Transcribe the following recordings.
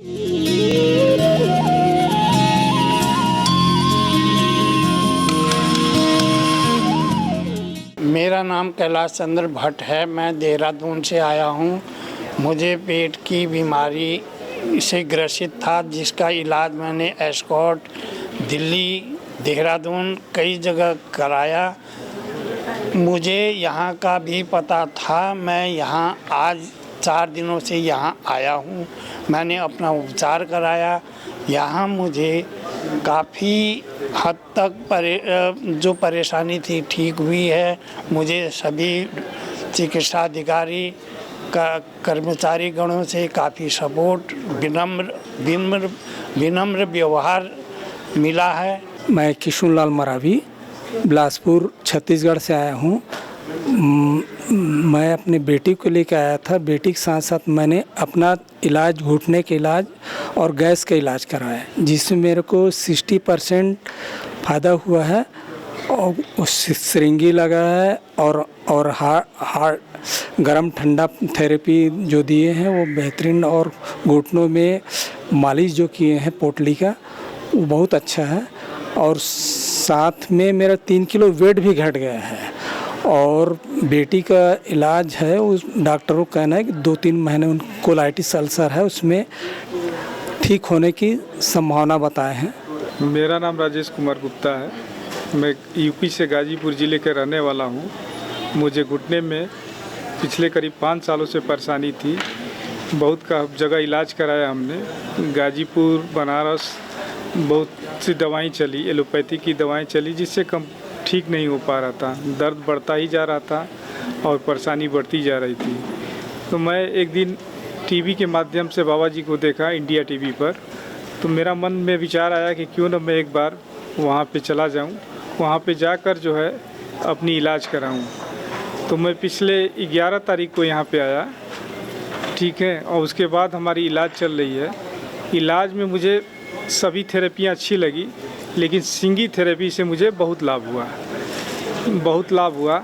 मेरा नाम कैलाश चंद्र भट्ट है। मैं देहरादून से आया हूँ। मुझे पेट की बीमारी से ग्रसित था, जिसका इलाज मैंने एस्कॉट, दिल्ली, देहरादून कई जगह कराया। मुझे यहाँ का भी पता था। मैं यहाँ आज 4 दिनों से यहाँ आया हूँ। मैंने अपना उपचार कराया। यहाँ मुझे काफ़ी हद तक जो परेशानी थी ठीक हुई है। मुझे सभी चिकित्सा अधिकारी का कर्मचारी गणों से काफ़ी सपोर्ट, विनम्र व्यवहार मिला है। मैं किशुन लाल मरावी बिलासपुर छत्तीसगढ़ से आया हूँ। मैं अपनी बेटी को लेकर आया था। बेटी के साथ साथ मैंने अपना इलाज, घुटने के इलाज और गैस का इलाज कराया, जिसमें मेरे को 60% फ़ायदा हुआ है। और सिरिंगी लगा है और हार्ट गरम ठंडा थेरेपी जो दिए हैं वो बेहतरीन, और घुटनों में मालिश जो किए हैं पोटली का, वो बहुत अच्छा है। और साथ में मेरा 3 किलो वेट भी घट गया है। और बेटी का इलाज है, उस डॉक्टरों का कहना है कि 2-3 महीने उनको कोलाइटिस अल्सर है, उसमें ठीक होने की संभावना बताए हैं। मेरा नाम राजेश कुमार गुप्ता है। मैं यूपी से गाजीपुर ज़िले के रहने वाला हूँ। मुझे घुटने में पिछले करीब 5 सालों से परेशानी थी। बहुत का जगह इलाज कराया हमने, गाजीपुर, बनारस, बहुत सी दवाएं चली, एलोपैथी की दवाएं चली, जिससे कम ठीक नहीं हो पा रहा था। दर्द बढ़ता ही जा रहा था और परेशानी बढ़ती जा रही थी। तो मैं एक दिन टीवी के माध्यम से बाबा जी को देखा, इंडिया टीवी पर। तो मेरा मन में विचार आया कि क्यों ना मैं एक बार वहाँ पे चला जाऊँ, वहाँ पे जाकर जो है अपनी इलाज कराऊँ। तो मैं पिछले 11 तारीख को यहाँ पे आया, ठीक है। और उसके बाद हमारी इलाज चल रही है। इलाज में मुझे सभी थेरेपियाँ अच्छी लगी, लेकिन सिंगी थेरेपी से मुझे बहुत लाभ हुआ।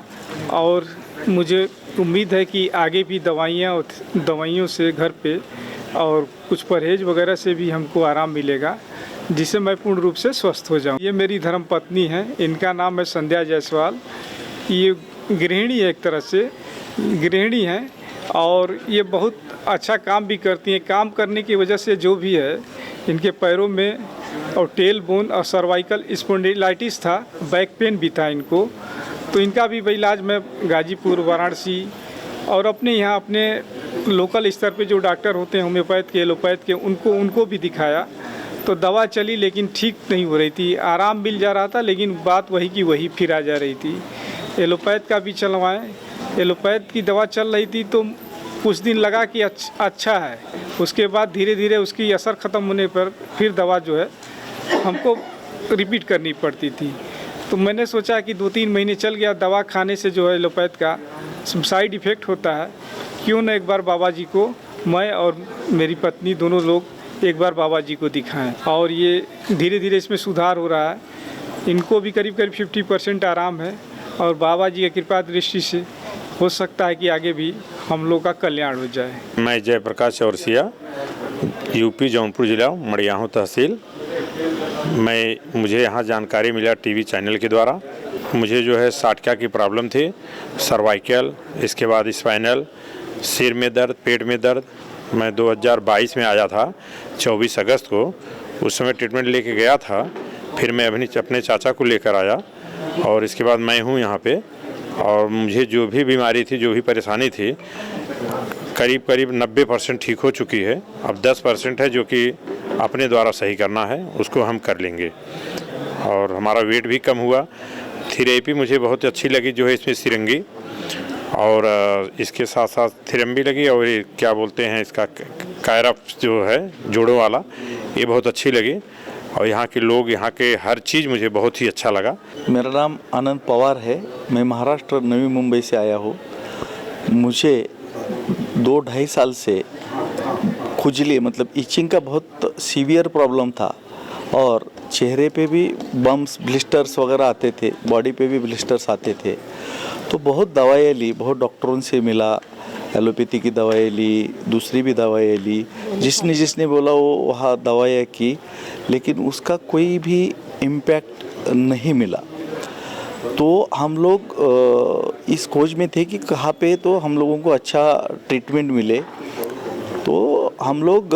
और मुझे उम्मीद है कि आगे भी दवाइयों से घर पे और कुछ परहेज वगैरह से भी हमको आराम मिलेगा, जिससे मैं पूर्ण रूप से स्वस्थ हो जाऊं। ये मेरी धर्मपत्नी है, इनका नाम है संध्या जायसवाल। ये गृहिणी है, एक तरह से गृहिणी हैं, और ये बहुत अच्छा काम भी करती हैं। काम करने की वजह से जो भी है, इनके पैरों में और टेल बोन और सर्वाइकल स्पॉन्डिलाइटिस था, बैक पेन भी था इनको। तो इनका भी इलाज मैं गाजीपुर, वाराणसी और अपने यहाँ अपने लोकल स्तर पे जो डॉक्टर होते हैं होम्योपैथ के, एलोपैथ के, उनको भी दिखाया। तो दवा चली, लेकिन ठीक नहीं हो रही थी। आराम मिल जा रहा था, लेकिन बात वही की वही फिर आ जा रही थी। एलोपैथ का भी चलवाएं, एलोपैथ की दवा चल रही थी तो कुछ दिन लगा कि अच्छा है। उसके बाद धीरे धीरे उसकी असर ख़त्म होने पर फिर दवा जो है हमको रिपीट करनी पड़ती थी। तो मैंने सोचा कि 2-3 महीने चल गया, दवा खाने से जो है एलोपैथ का साइड इफ़ेक्ट होता है, क्यों ना एक बार बाबा जी को, मैं और मेरी पत्नी दोनों लोग एक बार बाबा जी को दिखाएं। और ये धीरे धीरे इसमें सुधार हो रहा है। इनको भी करीब 50% आराम है, और बाबा जी की कृपा दृष्टि से हो सकता है कि आगे भी हम लोग का कल्याण हो जाए। मैं जयप्रकाश चौरसिया, यूपी जौनपुर जिला, मड़ियाहू तहसील। मुझे यहाँ जानकारी मिला टीवी चैनल के द्वारा। मुझे जो है साटका की प्रॉब्लम थी, सर्वाइकल, इसके बाद स्पाइनल, सिर में दर्द, पेट में दर्द। मैं 2022 में आया था, 24 अगस्त को। उस समय ट्रीटमेंट लेके गया था। फिर मैं अपने चाचा को लेकर आया, और इसके बाद मैं हूँ यहाँ पे। और मुझे जो भी बीमारी थी, जो भी परेशानी थी, करीब 90% ठीक हो चुकी है। अब 10% है जो कि अपने द्वारा सही करना है, उसको हम कर लेंगे। और हमारा वेट भी कम हुआ। थेरेपी मुझे बहुत अच्छी लगी, जो है इसमें सिरंगी, और इसके साथ साथ थेरेपी लगी, और ये क्या बोलते हैं इसका, कायरफ जो है जोड़ों वाला, ये बहुत अच्छी लगी। और यहाँ के लोग, यहाँ के हर चीज़ मुझे बहुत ही अच्छा लगा। मेरा नाम आनंद पवार है। मैं महाराष्ट्र नवी मुंबई से आया हूँ। मुझे 2-2.5 साल से खुजली, मतलब इचिंग का बहुत सीवियर प्रॉब्लम था, और चेहरे पे भी बम्स, ब्लिस्टर्स वगैरह आते थे, बॉडी पे भी ब्लिस्टर्स आते थे। तो बहुत दवाइयाँ ली, बहुत डॉक्टरों से मिला, एलोपैथी की दवाई ली, दूसरी भी दवाई ली, जिसने जिसने बोला वो वहाँ दवाइयाँ की, लेकिन उसका कोई भी इम्पैक्ट नहीं मिला। तो हम लोग इस खोज में थे कि कहाँ पे तो हम लोगों को अच्छा ट्रीटमेंट मिले। तो हम लोग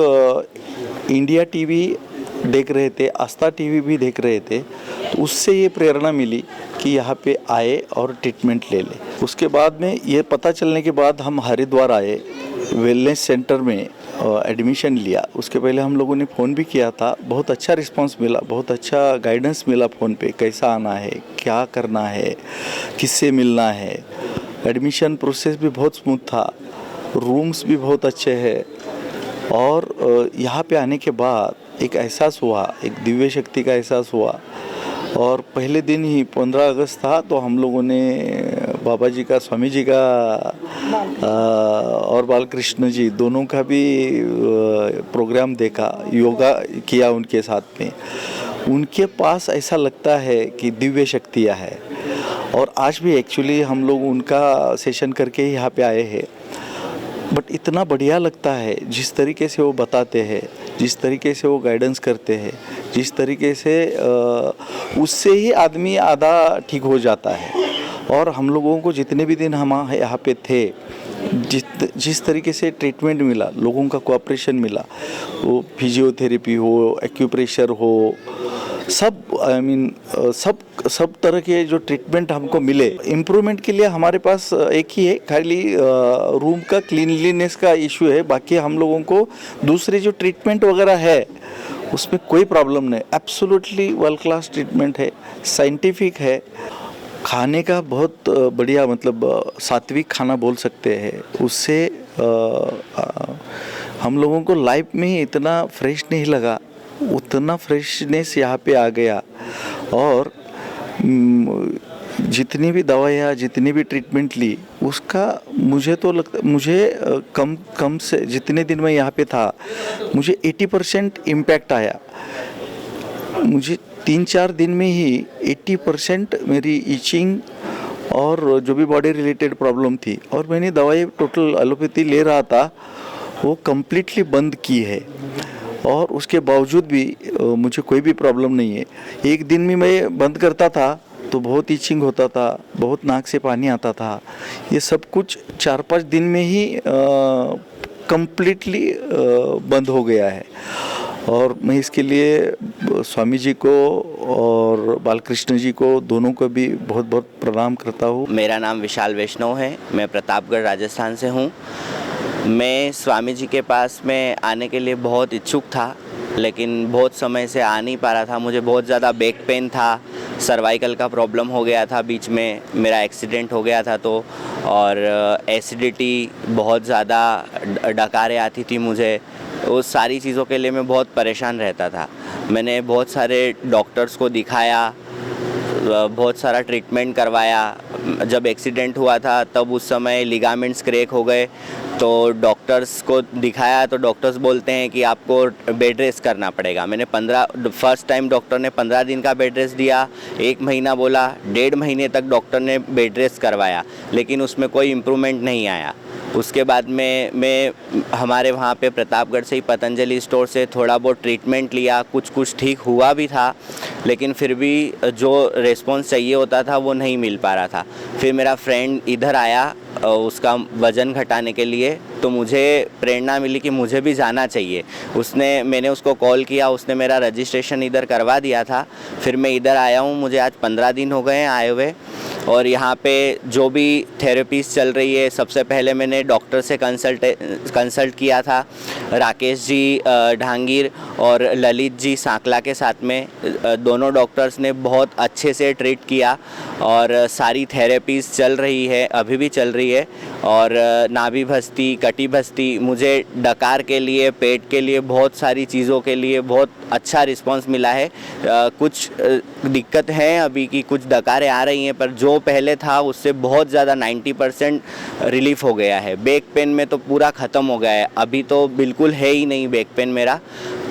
इंडिया टीवी देख रहे थे, आस्था टीवी भी देख रहे थे, तो उससे ये प्रेरणा मिली कि यहाँ पे आए और ट्रीटमेंट ले ले। उसके बाद में ये पता चलने के बाद हम हरिद्वार आए, वेलनेस सेंटर में एडमिशन लिया। उसके पहले हम लोगों ने फ़ोन भी किया था, बहुत अच्छा रिस्पांस मिला, बहुत अच्छा गाइडेंस मिला फ़ोन पे, कैसा आना है, क्या करना है, किससे मिलना है। एडमिशन प्रोसेस भी बहुत स्मूथ था, रूम्स भी बहुत अच्छे हैं। और यहाँ पे आने के बाद एक एहसास हुआ, एक दिव्य शक्ति का एहसास हुआ। और पहले दिन ही 15 अगस्त था, तो हम लोगों ने बाबा जी का, स्वामी जी का और बालकृष्ण जी दोनों का भी प्रोग्राम देखा, योगा किया उनके साथ में। उनके पास ऐसा लगता है कि दिव्य शक्तियाँ है। और आज भी एक्चुअली हम लोग उनका सेशन करके ही यहाँ पे आए हैं। बट इतना बढ़िया लगता है जिस तरीके से वो बताते हैं, जिस तरीके से वो गाइडेंस करते हैं, जिस तरीके से उससे ही आदमी आधा ठीक हो जाता है। और हम लोगों को जितने भी दिन हम यहाँ पे थे, जिस तरीके से ट्रीटमेंट मिला, लोगों का कोऑपरेशन मिला, वो फिजियोथेरेपी हो, एक्यूप्रेशर हो, सब सब तरह के जो ट्रीटमेंट हमको मिले। इम्प्रूवमेंट के लिए हमारे पास एक ही है, खाली रूम का क्लीनलीनेस का इशू है। बाकी हम लोगों को दूसरे जो ट्रीटमेंट वगैरह है उसमें कोई प्रॉब्लम नहीं। एब्सोल्युटली वर्ल्ड क्लास ट्रीटमेंट है, साइंटिफिक है। खाने का बहुत बढ़िया, मतलब सात्विक खाना बोल सकते हैं। उससे हम लोगों को लाइफ में इतना फ्रेश नहीं लगा, उतना फ्रेशनेस यहाँ पे आ गया। और जितनी भी दवाइयाँ, जितनी भी ट्रीटमेंट ली, उसका मुझे तो लगता, मुझे कम से जितने दिन मैं यहाँ पे था, मुझे 80% इम्पैक्ट आया। मुझे 3-4 दिन में ही 80% मेरी ईचिंग और जो भी बॉडी रिलेटेड प्रॉब्लम थी, और मैंने दवाई टोटल एलोपैथी ले रहा था, वो कम्प्लीटली बंद की है। और उसके बावजूद भी मुझे कोई भी प्रॉब्लम नहीं है। एक दिन में मैं बंद करता था तो बहुत ईचिंग होता था, बहुत नाक से पानी आता था। ये सब कुछ 4-5 दिन में ही कम्प्लीटली बंद हो गया है। और मैं इसके लिए स्वामी जी को और बालकृष्ण जी को, दोनों को भी बहुत बहुत प्रणाम करता हूँ। मेरा नाम विशाल वैष्णव है, मैं प्रतापगढ़ राजस्थान से हूँ। मैं स्वामी जी के पास में आने के लिए बहुत इच्छुक था, लेकिन बहुत समय से आ नहीं पा रहा था। मुझे बहुत ज़्यादा बैक पेन था, सर्वाइकल का प्रॉब्लम हो गया था, बीच में मेरा एक्सीडेंट हो गया था तो, और एसिडिटी बहुत ज़्यादा, डकारें आती थी मुझे। उस सारी चीज़ों के लिए मैं बहुत परेशान रहता था। मैंने बहुत सारे डॉक्टर्स को दिखाया, बहुत सारा ट्रीटमेंट करवाया। जब एक्सीडेंट हुआ था तब उस समय लिगामेंट्स क्रैक हो गए, तो डॉक्टर्स को दिखाया तो डॉक्टर्स बोलते हैं कि आपको बेड रेस्ट करना पड़ेगा। मैंने फर्स्ट टाइम डॉक्टर ने 15 दिन का बेड रेस्ट दिया, 1 महीना बोला, 1.5 महीने तक डॉक्टर ने बेड रेस्ट करवाया, लेकिन उसमें कोई इम्प्रूवमेंट नहीं आया। उसके बाद में मैं हमारे वहाँ पे प्रतापगढ़ से ही पतंजलि स्टोर से थोड़ा बहुत ट्रीटमेंट लिया, कुछ ठीक हुआ भी था, लेकिन फिर भी जो रिस्पॉन्स चाहिए होता था वो नहीं मिल पा रहा था। फिर मेरा फ्रेंड इधर आया उसका वज़न घटाने के लिए, तो मुझे प्रेरणा मिली कि मुझे भी जाना चाहिए। मैंने उसको कॉल किया, उसने मेरा रजिस्ट्रेशन इधर करवा दिया था। फिर मैं इधर आया हूँ, मुझे आज 15 दिन हो गए हैं आए हुए। और यहाँ पे जो भी थेरेपीज़ चल रही है, सबसे पहले मैंने डॉक्टर से कंसल्ट किया था, राकेश जी ढांगीर और ललित जी सांकला के साथ में। दोनों डॉक्टर्स ने बहुत अच्छे से ट्रीट किया और सारी थेरेपीज़ चल रही है, अभी भी चल रही है। और नाभि भस्ती, कटी भस्ती, मुझे डकार के लिए, पेट के लिए, बहुत सारी चीज़ों के लिए बहुत अच्छा रिस्पांस मिला है। कुछ दिक्कत है अभी की, कुछ डकारें आ रही हैं, पर जो पहले था उससे बहुत ज़्यादा 90% रिलीफ हो गया है। बैक पेन में तो पूरा ख़त्म हो गया है, अभी तो बिल्कुल है ही नहीं बैक पेन मेरा।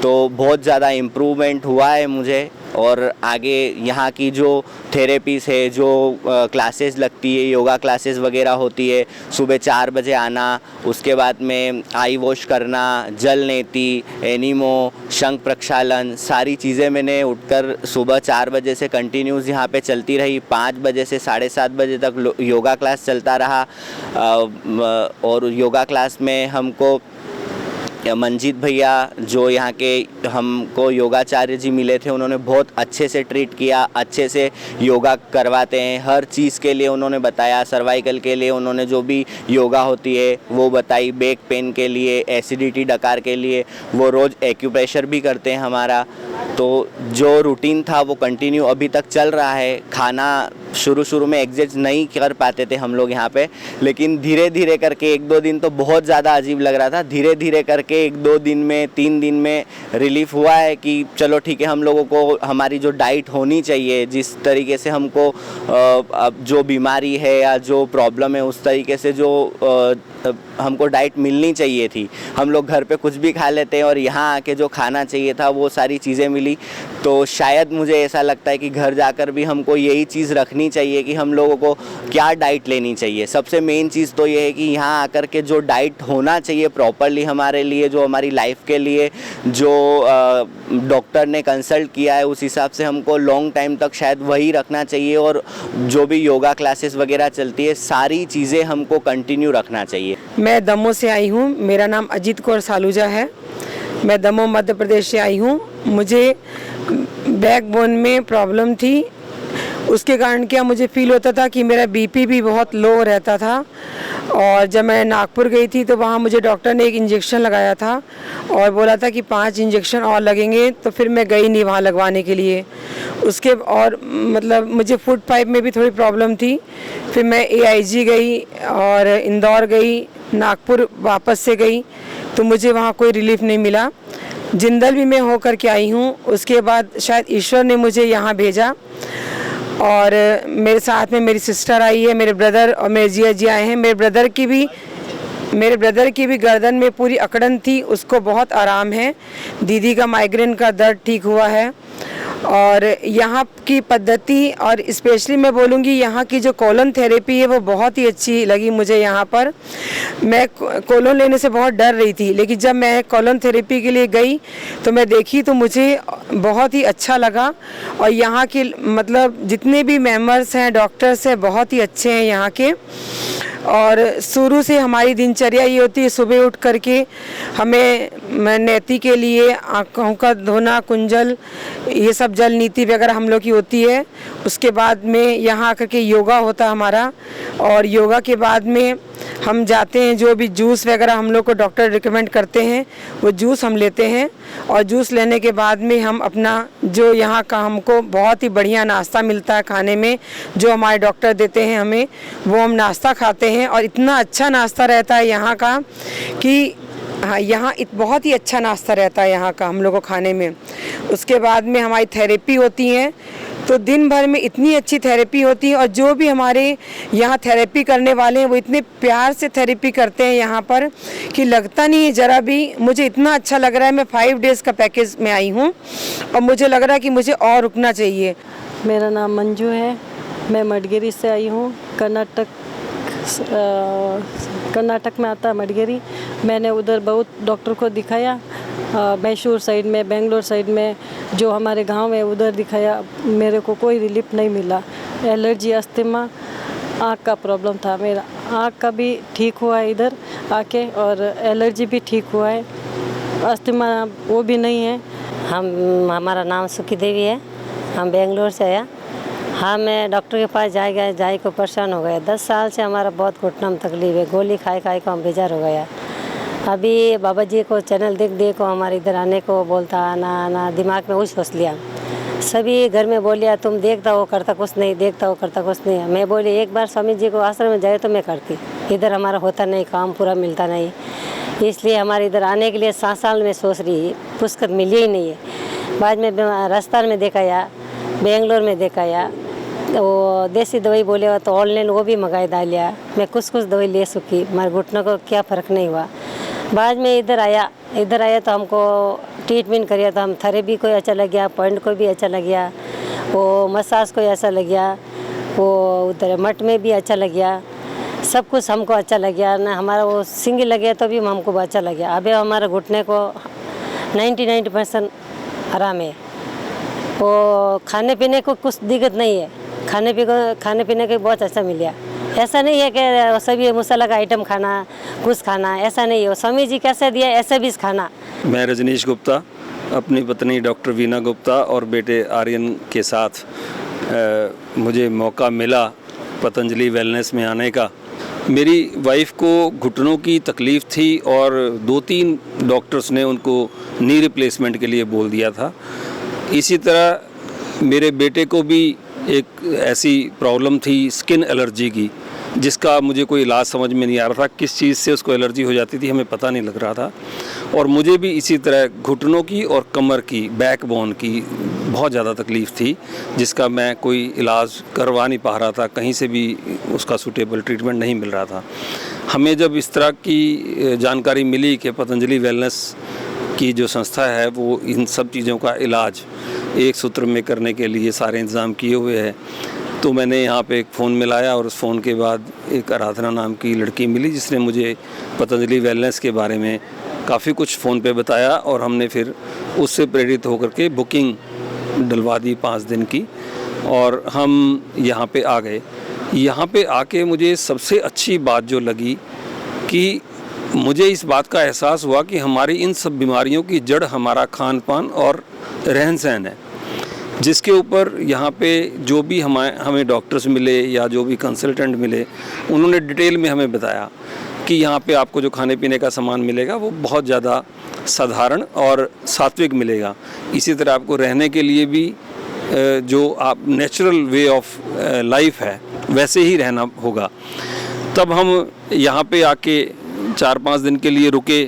तो बहुत ज़्यादा इम्प्रूवमेंट हुआ है मुझे। और आगे यहाँ की जो थेरेपीज है, जो क्लासेस लगती है, योगा क्लासेस वगैरह होती है, सुबह 4 बजे आना, उसके बाद में आई वॉश करना, जल नेति, एनिमो, शंख प्रक्षालन, सारी चीज़ें मैंने उठकर सुबह 4 बजे से कंटिन्यूस यहाँ पे चलती रही। 5 बजे से 7:30 बजे तक योगा क्लास चलता रहा। और योगा क्लास में हमको मंजीत भैया जो यहाँ के हमको योगाचार्य जी मिले थे, उन्होंने बहुत अच्छे से ट्रीट किया, अच्छे से योगा करवाते हैं। हर चीज़ के लिए उन्होंने बताया, सर्वाइकल के लिए उन्होंने जो भी योगा होती है वो बताई, बैक पेन के लिए, एसिडिटी डकार के लिए वो रोज़ एक्यूप्रेशर भी करते हैं हमारा। तो जो रूटीन था वो कंटिन्यू अभी तक चल रहा है। खाना शुरू में एग्जिस्ट नहीं कर पाते थे हम लोग यहाँ पे, लेकिन धीरे धीरे करके 1-2 दिन तो बहुत ज़्यादा अजीब लग रहा था, धीरे धीरे करके 1-2 दिन में, 3 दिन में रिलीफ हुआ है कि चलो ठीक है, हम लोगों को हमारी जो डाइट होनी चाहिए, जिस तरीके से हमको जो बीमारी है या जो प्रॉब्लम है उस तरीके से जो हमको डाइट मिलनी चाहिए थी, हम लोग घर पे कुछ भी खा लेते हैं और यहाँ आके जो खाना चाहिए था वो सारी चीज़ें मिली। तो शायद मुझे ऐसा लगता है कि घर जाकर भी हमको यही चीज़ रखनी चाहिए कि हम लोगों को क्या डाइट लेनी चाहिए। सबसे मेन चीज़ तो ये है कि यहाँ आकर के जो डाइट होना चाहिए प्रॉपरली हमारे लिए, जो हमारी लाइफ के लिए, जो डॉक्टर ने कंसल्ट किया है उस हिसाब से हमको लॉन्ग टाइम तक शायद वही रखना चाहिए। और जो भी योगा क्लासेस वगैरह चलती है, सारी चीज़ें हमको कंटिन्यू रखना चाहिए। मैं दमोह से आई हूँ। मेरा नाम अजीत कौर सालूजा है। मैं दमोह मध्य प्रदेश से आई हूँ। मुझे बैकबोन में प्रॉब्लम थी, उसके कारण क्या मुझे फील होता था कि मेरा बीपी भी बहुत लो रहता था। और जब मैं नागपुर गई थी तो वहाँ मुझे डॉक्टर ने एक इंजेक्शन लगाया था और बोला था कि 5 इंजेक्शन और लगेंगे। तो फिर मैं गई नहीं वहाँ लगवाने के लिए। उसके और मतलब मुझे फूड पाइप में भी थोड़ी प्रॉब्लम थी। फिर मैं AIG गई और इंदौर गई, नागपुर वापस से गई, तो मुझे वहाँ कोई रिलीफ नहीं मिला। जिंदल भी मैं होकर के आई हूँ। उसके बाद शायद ईश्वर ने मुझे यहाँ भेजा और मेरे साथ में मेरी सिस्टर आई है, मेरे ब्रदर और मेरे जिया जी आए हैं। मेरे ब्रदर की भी गर्दन में पूरी अकड़न थी, उसको बहुत आराम है। दीदी का माइग्रेन का दर्द ठीक हुआ है। और यहाँ की पद्धति और स्पेशली मैं बोलूँगी यहाँ की जो कोलन थेरेपी है वो बहुत ही अच्छी लगी मुझे। यहाँ पर मैं कोलन लेने से बहुत डर रही थी, लेकिन जब मैं कोलन थेरेपी के लिए गई तो मैं देखी तो मुझे बहुत ही अच्छा लगा। और यहाँ के मतलब जितने भी मेंबर्स हैं, डॉक्टर्स हैं, बहुत ही अच्छे हैं यहाँ के। और शुरू से हमारी दिनचर्या ये होती है, सुबह उठ करके हमें नेति के लिए आँखों का धोना, कुंजल, ये सब जल नीति वगैरह हम लोग की होती है। उसके बाद में यहाँ आकर के योगा होता है हमारा। और योगा के बाद में हम जाते हैं, जो भी जूस वगैरह हम लोग को डॉक्टर रिकमेंड करते हैं वो जूस हम लेते हैं। और जूस लेने के बाद में हम अपना जो यहाँ का हमको बहुत ही बढ़िया नाश्ता मिलता है खाने में, जो हमारे डॉक्टर देते हैं हमें, वो हम नाश्ता खाते हैं। और इतना अच्छा नाश्ता रहता है यहाँ का कि हाँ, यहाँ बहुत ही अच्छा नाश्ता रहता है यहाँ का हम लोग को खाने में। उसके बाद में हमारी थेरेपी होती है, तो दिन भर में इतनी अच्छी थेरेपी होती है। और जो भी हमारे यहाँ थेरेपी करने वाले हैं वो इतने प्यार से थेरेपी करते हैं यहाँ पर कि लगता नहीं है ज़रा भी। मुझे इतना अच्छा लग रहा है। मैं 5 डेज़ का पैकेज में आई हूँ और मुझे लग रहा है कि मुझे और रुकना चाहिए। मेरा नाम मंजू है। मैं मडगेरी से आई हूँ। कर्नाटक में आता है मडगेरी। मैंने उधर बहुत डॉक्टर को दिखाया, मैसूर साइड में, बेंगलोर साइड में, जो हमारे गांव है उधर दिखाया। मेरे को कोई रिलीफ नहीं मिला। एलर्जी, अस्थमा, आँख का प्रॉब्लम था मेरा। आँख का भी ठीक हुआ है इधर आके, और एलर्जी भी ठीक हुआ है। अस्थमा वो भी नहीं है। हमारा नाम सुखी देवी है। हम बेंगलोर से आया। हाँ, मैं डॉक्टर के पास जाए को परेशान हो गया। 10 साल से हमारा बहुत घुटना में तकलीफ है। गोली खाए को हम बेजार हो गया। अभी बाबा जी को चैनल देख को हमारे इधर आने को बोलता, आना दिमाग में वही सोच लिया। सभी घर में बोलिया तुम देखता हो करता कुछ नहीं, देखता हो करता कुछ नहीं। मैं बोली एक बार स्वामी जी को आश्रम में जाए तो मैं करती। इधर हमारा होता नहीं, काम पूरा मिलता नहीं, इसलिए हमारे इधर आने के लिए 7 साल में सोच रही, पुस्तक मिली ही नहीं है। बाद में राजस्थान में देखाया, बेंगलोर में देखाया, वो देसी दवाई बोले तो ऑनलाइन वो भी मंगाई डालिया। मैं कुछ दवाई ले सकी, हमारे घुटनों को क्या फ़र्क नहीं हुआ। बाद में इधर आया तो हमको ट्रीटमेंट करिया तो हम थेरेपी को अच्छा लग गया, पॉइंट को भी अच्छा लग गया, वो मसाज को ऐसा लग गया, वो उधर मठ में भी अच्छा लग गया, सब कुछ हमको अच्छा लग गया ना। हमारा वो सिंगल लगे तो भी हमको अच्छा लग गया। अभी हमारे घुटने को 99% आराम है। वो खाने पीने को कुछ दिक्कत नहीं है, खाने पीने को बहुत अच्छा मिल गया। ऐसा नहीं है कि सभी मसाला का आइटम खाना, कुछ खाना, ऐसा नहीं है। स्वामी जी कैसे दिया ऐसे भी खाना। मैं रजनीश गुप्ता अपनी पत्नी डॉक्टर वीना गुप्ता और बेटे आर्यन के साथ मुझे मौका मिला पतंजलि वेलनेस में आने का। मेरी वाइफ को घुटनों की तकलीफ़ थी और 2-3 डॉक्टर्स ने उनको नी रिप्लेसमेंट के लिए बोल दिया था। इसी तरह मेरे बेटे को भी एक ऐसी प्रॉब्लम थी स्किन एलर्जी की, जिसका मुझे कोई इलाज समझ में नहीं आ रहा था। किस चीज़ से उसको एलर्जी हो जाती थी हमें पता नहीं लग रहा था। और मुझे भी इसी तरह घुटनों की और कमर की, बैकबोन की बहुत ज़्यादा तकलीफ़ थी, जिसका मैं कोई इलाज करवा नहीं पा रहा था, कहीं से भी उसका सूटेबल ट्रीटमेंट नहीं मिल रहा था। हमें जब इस तरह की जानकारी मिली कि पतंजलि वेलनेस की जो संस्था है वो इन सब चीज़ों का इलाज एक सूत्र में करने के लिए सारे इंतज़ाम किए हुए हैं, तो मैंने यहाँ पे एक फ़ोन मिलाया और उस फ़ोन के बाद एक आराधना नाम की लड़की मिली जिसने मुझे पतंजलि वेलनेस के बारे में काफ़ी कुछ फ़ोन पे बताया और हमने फिर उससे प्रेरित होकर के बुकिंग डलवा दी 5 दिन की और हम यहाँ पे आ गए। यहाँ पे आके मुझे सबसे अच्छी बात जो लगी कि मुझे इस बात का एहसास हुआ कि हमारी इन सब बीमारियों की जड़ हमारा खान पान और रहन सहन है, जिसके ऊपर यहाँ पे जो भी हमें डॉक्टर्स मिले या जो भी कंसल्टेंट मिले उन्होंने डिटेल में हमें बताया कि यहाँ पे आपको जो खाने पीने का सामान मिलेगा वो बहुत ज़्यादा साधारण और सात्विक मिलेगा। इसी तरह आपको रहने के लिए भी जो आप नेचुरल वे ऑफ लाइफ है वैसे ही रहना होगा। तब हम यहाँ पे आके 4-5 दिन के लिए रुके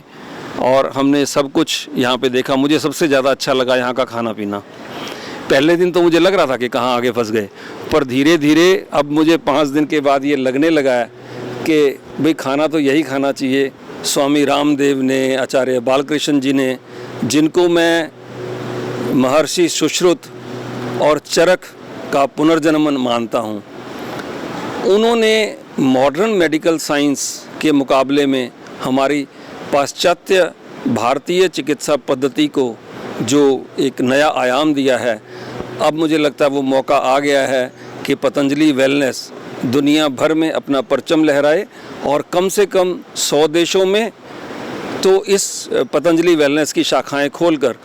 और हमने सब कुछ यहाँ पे देखा। मुझे सबसे ज़्यादा अच्छा लगा यहाँ का खाना पीना। पहले दिन तो मुझे लग रहा था कि कहाँ आगे फंस गए, पर धीरे धीरे अब मुझे 5 दिन के बाद ये लगने लगा है कि भाई खाना तो यही खाना चाहिए। स्वामी रामदेव ने, आचार्य बालकृष्ण जी ने, जिनको मैं महर्षि सुश्रुत और चरक का पुनर्जन्म मानता हूँ, उन्होंने मॉडर्न मेडिकल साइंस के मुकाबले में हमारी पाश्चात्य भारतीय चिकित्सा पद्धति को जो एक नया आयाम दिया है, अब मुझे लगता है वो मौका आ गया है कि पतंजलि वेलनेस दुनिया भर में अपना परचम लहराए और कम से कम 100 देशों में तो इस पतंजलि वेलनेस की शाखाएं खोलकर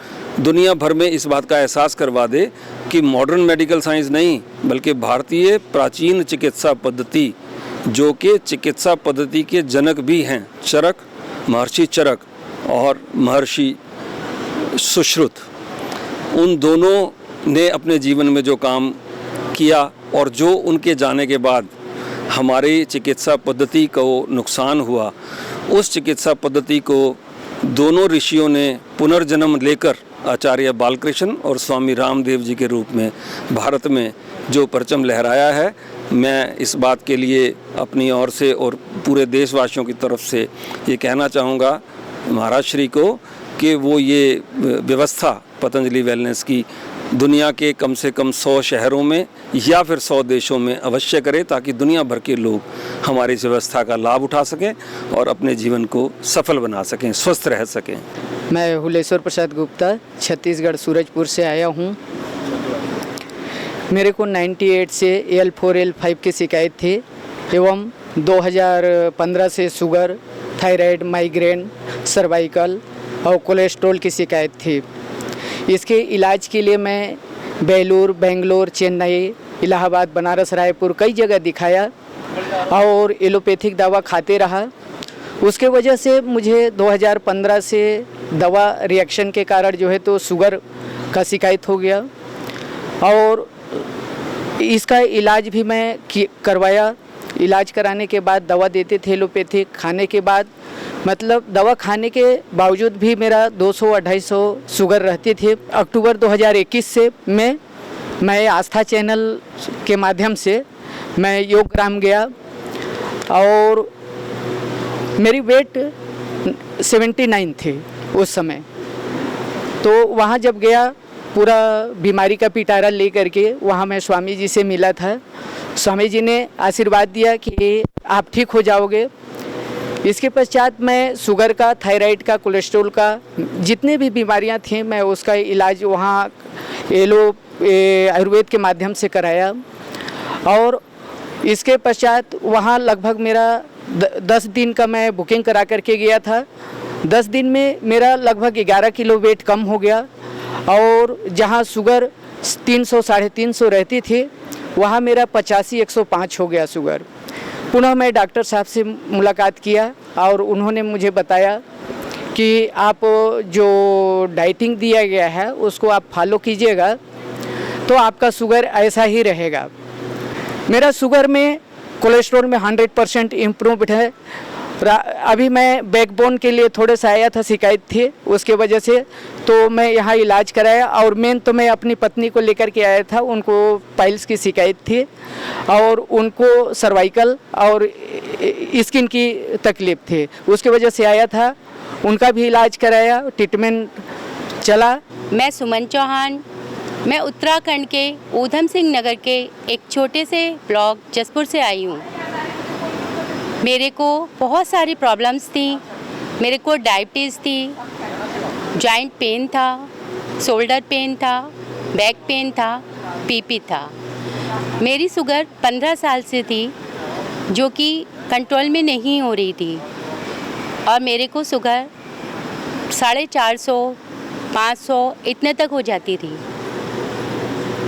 दुनिया भर में इस बात का एहसास करवा दे कि मॉडर्न मेडिकल साइंस नहीं बल्कि भारतीय प्राचीन चिकित्सा पद्धति, जो कि चिकित्सा पद्धति के जनक भी हैं, चरक, महर्षि चरक और महर्षि सुश्रुत, उन दोनों ने अपने जीवन में जो काम किया और जो उनके जाने के बाद हमारी चिकित्सा पद्धति को नुकसान हुआ, उस चिकित्सा पद्धति को दोनों ऋषियों ने पुनर्जन्म लेकर आचार्य बालकृष्ण और स्वामी रामदेव जी के रूप में भारत में जो परचम लहराया है, मैं इस बात के लिए अपनी ओर से और पूरे देशवासियों की तरफ से ये कहना चाहूँगा महाराज श्री को कि वो ये व्यवस्था पतंजलि वेलनेस की दुनिया के कम से कम 100 शहरों में या फिर 100 देशों में अवश्य करें, ताकि दुनिया भर के लोग हमारी इस व्यवस्था का लाभ उठा सकें और अपने जीवन को सफल बना सकें, स्वस्थ रह सकें। मैं हुलेश्वर प्रसाद गुप्ता छत्तीसगढ़ सूरजपुर से आया हूँ। मेरे को 98 से L4 L5 की शिकायत थी एवं 2015 से शुगर, थायराइड, माइग्रेन, सर्वाइकल और कोलेस्ट्रॉल की शिकायत थी। इसके इलाज के लिए मैं बेलूर, बेंगलोर, चेन्नई, इलाहाबाद, बनारस, रायपुर कई जगह दिखाया और एलोपैथिक दवा खाते रहा। उसके वजह से मुझे 2015 से दवा रिएक्शन के कारण जो है तो शुगर का शिकायत हो गया और इसका इलाज भी मैं करवाया। इलाज कराने के बाद दवा देते थे एलोपैथिक, खाने के बाद मतलब दवा खाने के बावजूद भी मेरा 200-250 शुगर रहती थी। अक्टूबर 2021 से मैं आस्था चैनल के माध्यम से मैं योगग्राम गया और मेरी वेट 79 थे उस समय। तो वहाँ जब गया, पूरा बीमारी का पिटारा ले करके वहाँ मैं स्वामी जी से मिला था। स्वामी जी ने आशीर्वाद दिया कि आप ठीक हो जाओगे। इसके पश्चात मैं शुगर का, थायराइड का, कोलेस्ट्रॉल का, जितने भी बीमारियां थीं मैं उसका इलाज वहाँ आयुर्वेद के माध्यम से कराया। और इसके पश्चात वहाँ लगभग मेरा 10 दिन का मैं बुकिंग करा करके गया था। 10 दिन में मेरा लगभग 11 किलो वेट कम हो गया। और जहाँ शुगर 300 साढ़े 300 रहती थी, वहाँ मेरा 85 105 हो गया शुगर। पुनः मैं डॉक्टर साहब से मुलाकात किया और उन्होंने मुझे बताया कि आप जो डाइटिंग दिया गया है उसको आप फॉलो कीजिएगा तो आपका शुगर ऐसा ही रहेगा। मेरा शुगर में, कोलेस्ट्रॉल में 100% इम्प्रूव्ड है। अभी मैं बैकबोन के लिए थोड़े सा आया था, शिकायत थी उसके वजह से, तो मैं यहाँ इलाज कराया। और मेन तो मैं अपनी पत्नी को लेकर के आया था, उनको पाइल्स की शिकायत थी और उनको सर्वाइकल और स्किन की तकलीफ थी, उसके वजह से आया था। उनका भी इलाज कराया, ट्रीटमेंट चला। मैं सुमन चौहान, मैं उत्तराखंड के ऊधम सिंह नगर के एक छोटे से ब्लॉक जसपुर से आई हूँ। मेरे को बहुत सारी प्रॉब्लम्स थी। मेरे को डायबिटीज़ थी, जॉइंट पेन था, शोल्डर पेन था, बैक पेन था, पीपी था। मेरी शुगर 15 साल से थी जो कि कंट्रोल में नहीं हो रही थी और मेरे को शुगर 450 500 इतने तक हो जाती थी।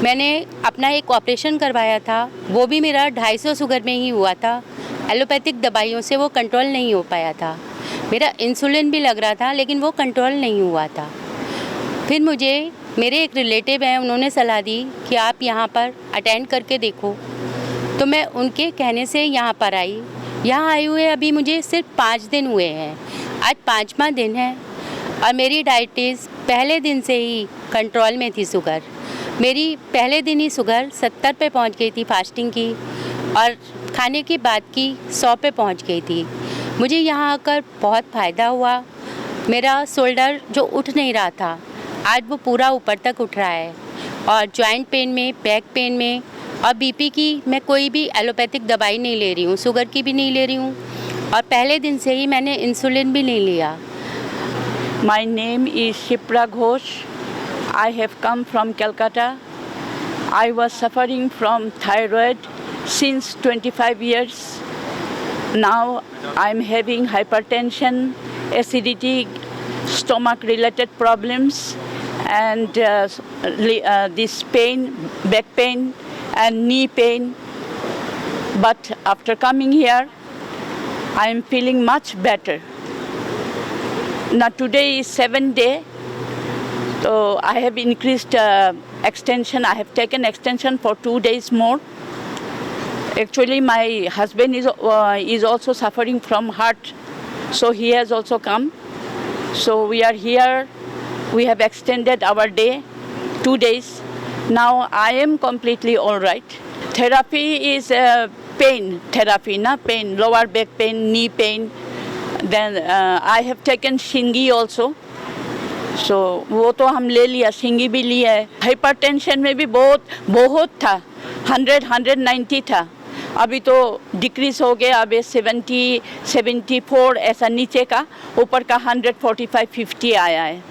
मैंने अपना एक ऑपरेशन करवाया था, वो भी मेरा 250 शुगर में ही हुआ था। एलोपैथिक दवाइयों से वो कंट्रोल नहीं हो पाया था। मेरा इंसुलिन भी लग रहा था लेकिन वो कंट्रोल नहीं हुआ था। फिर मुझे मेरे एक रिलेटिव हैं, उन्होंने सलाह दी कि आप यहाँ पर अटेंड करके देखो। तो मैं उनके कहने से यहाँ पर आई। यहाँ आए हुए अभी मुझे सिर्फ 5 दिन हुए हैं, आज 5वां दिन है और मेरी डायबिटीज़ पहले दिन से ही कंट्रोल में थी। शुगर मेरी पहले दिन ही शुगर 70 पे पहुँच गई थी फास्टिंग की, और खाने के बाद की 100 पे पहुँच गई थी। मुझे यहाँ आकर बहुत फ़ायदा हुआ। मेरा शोल्डर जो उठ नहीं रहा था, आज वो पूरा ऊपर तक उठ रहा है। और जॉइंट पेन में, बैक पेन में और बीपी की मैं कोई भी एलोपैथिक दवाई नहीं ले रही हूँ, शुगर की भी नहीं ले रही हूँ और पहले दिन से ही मैंने इंसुलिन भी नहीं लिया। My name is Shipra Ghosh. I have come from Calcutta. I was suffering from thyroid since 25 years. Now I'm having hypertension, acidity, stomach-related problems, and this pain, back pain, and knee pain. But after coming here, I'm feeling much better. Now today is 7th day, so I have increased extension. I have taken extension for 2 days more. Actually, my husband is also suffering from heart, so he has also come. So we are here. We have extended our day, 2 days. Now I am completely all right. Therapy is pain therapy, na pain, lower back pain, knee pain. Then I have taken Shingi also. So वो तो हम ले लिया, शिंगी भी लिया है। Hypertension में भी बहुत था, 100-190 था। अभी तो डिक्रीज हो गया, अभी 70-74 ऐसा नीचे का, ऊपर का 145-50 आया है।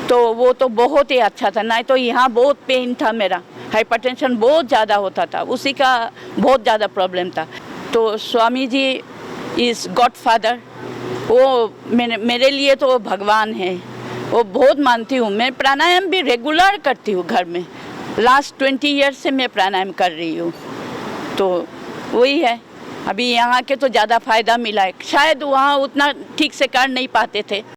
तो वो तो बहुत ही अच्छा था। नहीं तो यहाँ बहुत पेन था, मेरा हाइपरटेंशन बहुत ज़्यादा होता था, उसी का बहुत ज़्यादा प्रॉब्लम था। तो Swami ji is God father, वो मेरे लिए तो भगवान है, वो बहुत मानती हूँ। मैं प्राणायाम भी रेगुलर करती हूँ घर में, लास्ट 20 ईयर्स से मैं प्राणायाम कर रही हूँ। तो वही है, अभी यहाँ के तो ज़्यादा फ़ायदा मिला है, शायद वहाँ उतना ठीक से कर नहीं पाते थे।